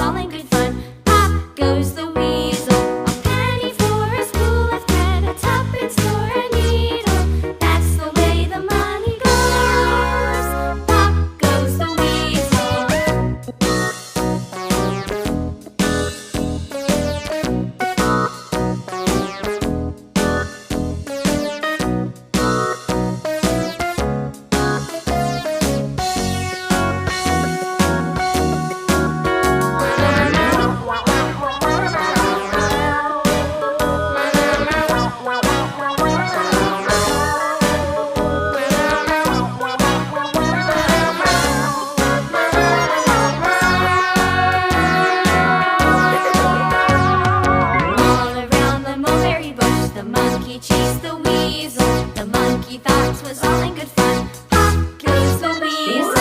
all in good fun. Pop goes the weasel, a penny for a spool of thread, a tuppence for a needle. That's the way the money goes. Pop goes the weasel. All around the mulberry bush, the monkey chased the weasel. The monkey thought 'twas all in good fun. Pop goes the weasel.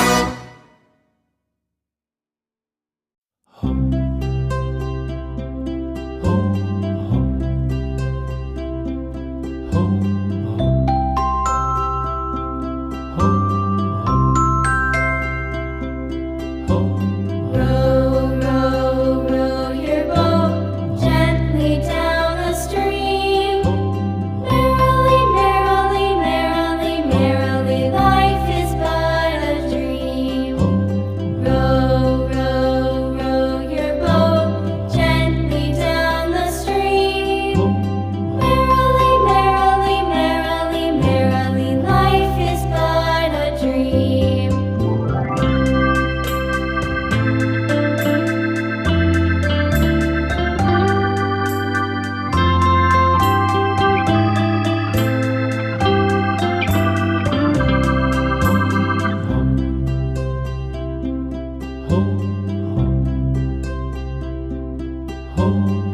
Row, row, row your boat gently down the stream. Merrily, merrily, merrily, merrily, life is but a dream. Row, row, row your boat gently down the stream. Merrily, merrily, merrily, merrily, life is but a dream. Ho,